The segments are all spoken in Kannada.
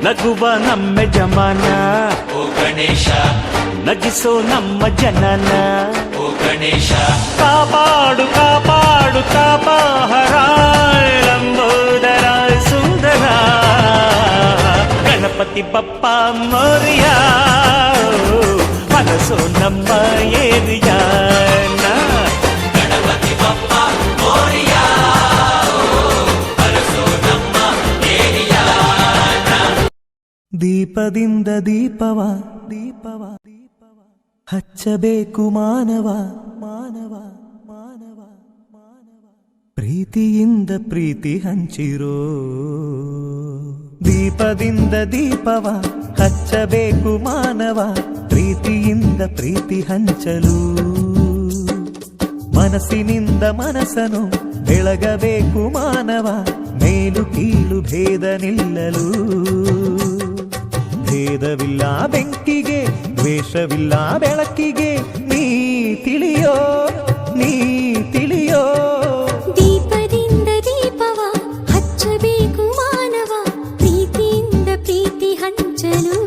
ನಗುವ ನಮ್ಮ ಜಮಾನ ಓ ಗಣೇಶ, ನಗಿಸೋ ನಮ್ಮ ಜನನ ಓ ಗಣೇಶ, ಕಾಪಾಡು ಕಾಪಾಡು ಕಾಪಾಹರ ಲಂಬೋದರ ಸುಂದರ ಗಣಪತಿ ಬಪ್ಪ ಮೋರಿಯ ಮನಸ್ಸು ನಮ್ಮ ಏರಿಯಾನ ಗಣಪತಿ ಬಪ್ಪ ಮೋರಿಯ ಅರಸೋ ನಮ್ಮ ಏರಿಯಾನ. ದೀಪದಿಂದ ದೀಪವ ದೀಪವ ದೀಪವ ಹಚ್ಚಬೇಕು ಮಾನವ ಮಾನವ ಮಾನವ ಮಾನವ ಪ್ರೀತಿಯಿಂದ ಪ್ರೀತಿ ಹಂಚಿರೋ. ದೀಪದಿಂದ ದೀಪವ ಹಚ್ಚಬೇಕು ಮಾನವ ಪ್ರೀತಿಯಿಂದ ಪ್ರೀತಿ ಹಂಚಲು. ಮನಸ್ಸಿನಿಂದ ಮನಸ್ಸನು ಬೆಳಗಬೇಕು ಮಾನವ ಮೇಲು ಕೀಳು ಭೇದ ನಿಲ್ಲಲು. ಭೇದವಿಲ್ಲ ಬೆಂಕಿಗೆ ದ್ವೇಷವಿಲ್ಲ ಬೆಳಕಿಗೆ ನೀ ತಿಳಿಯೋ ನೀ ತಿಳಿಯೋ. ದೀಪದಿಂದ ದೀಪವ ಹಚ್ಚಬೇಕು ಮಾನವ ಪ್ರೀತಿಯಿಂದ ಪ್ರೀತಿ ಹಂಚಲು.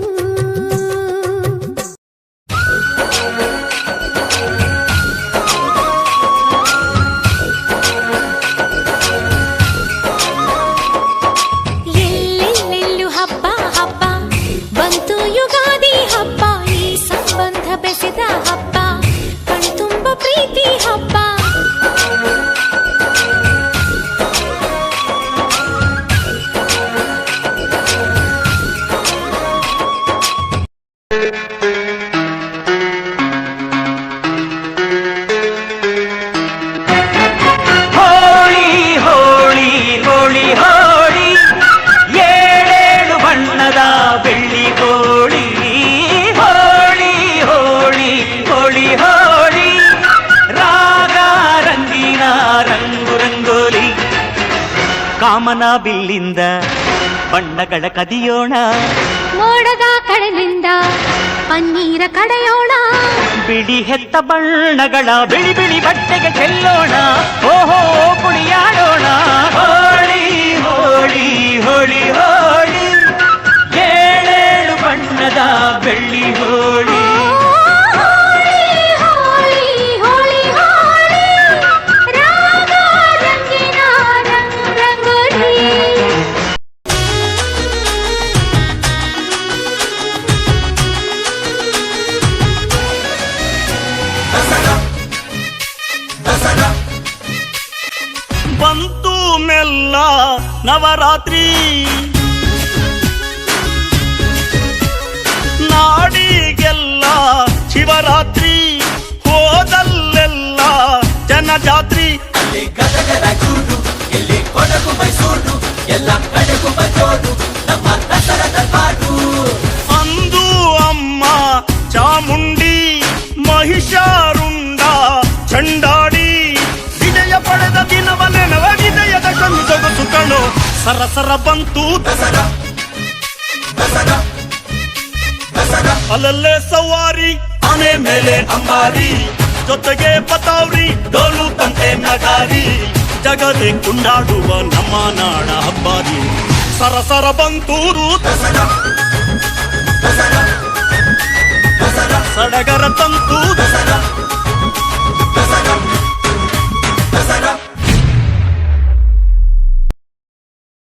ಎಲ್ಲೆಲ್ಲೆಲ್ಲೂ ಹಬ್ಬ ಹಬ್ಬ ಬಂತು ಯುಗಾದಿ ಹಬ್ಬ, ಈ ಸಂಬಂಧ ಬೆಸೆದ ಹಬ್ಬ ಕಣ್ತುಂಬ ಪ್ರೀತಿ ಹಬ್ಬ. ಹೋಳಿ ಹೋಳಿ ಹೋಳಿ ಹೋಳಿ ಏಳೇಳು ಬಣ್ಣದ ಬೆಳ್ಳಿ ಹೋಳಿ. ಹೋಳಿ ಹೋಳಿ ಹೋಳಿ ಹೋಳಿ ರಾಗ ರಂಗಿನ ರಂಗು ರಂಗೋಲಿ. ಕಾಮನ ಬಿಲ್ಲಿಂದ ಬಣ್ಣಗಳ ಕದಿಯೋಣ, ಮೋಡದ ಕಡಲಿಂದ ಪನ್ನೀರ ಕಡೆಯೋಣ. ಬಿಳಿ ಹೆತ್ತ ಬಣ್ಣಗಳ ಬಿಳಿ ಬಿಳಿ ಬಟ್ಟೆಗೆ ಚೆಲ್ಲೋಣ. ಓಹೋ ಕುಣಿಯಾಡೋಣ. ಹೋಳಿ ಹೋಳಿ ಹೋಳಿ ಹೋಳಿ ಏಳೇಳು ಬಣ್ಣದ ಬೆಳ್ಳಿ ಹೋಳಿ. ಹೋಳಿ ಹೋಳಿ ಹೋಳಿ ರಾಗ ರಂಗಿನ ರಂಗೋಲಿ. ಬಂತು ಮೆಲ್ಲ ನವರಾತ್ರಿ, ನಾಡಿಗೆಲ್ಲ ಶಿವರಾತ್ರಿ, ಹೋದಲ್ಲೆಲ್ಲ ಜನಜಾತ್ರಿ. ಅಲ್ಲಿ ಗದಗದ ಗೂಡು, ಇಲ್ಲಿ ಕೊಡಗು ಮೈಸೂರು, ಎಲ್ಲ ಕಡೆಗೂ ಬಂದೋರು ನಮ್ಮ ದಸರದ ಪಾಡು. ಅಂದು ಅಮ್ಮ ಚಾಮುಂಡಿ ಮಹಿಷಾರುಂಡ ಚಂಡಾಡಿ, ವಿಜಯ ಪಡೆದ ದಿನವ ನೆನವ ವಿಜಯದ ಕಣ್ಣು ಸೊಗಸು ಕಣೋ. ಸರಸರ ಬಂತು ದಸರಾ ದಸರಾ ದಸರಾ, ಅಲ್ಲಲ್ಲೇ ಸವಾರಿ ಆನೆ ಮೇಲೆ ಅಂಬಾರಿ, ಜೊತೆಗೆ ಪತಾವ್ರಿ ಡೋಲು ತಂತೆ ನಗಾರಿ, ಜಗದೆ ಕೊಂಡಾಡುವ ನಮ್ಮ ನಾಡ ಹಬ್ಬಾರಿ. ಸರಸರ ಬಂತೂರು ದಸರಾ ದಸರಾ ದಸರಾ, ಸಡಗರ ತಂತು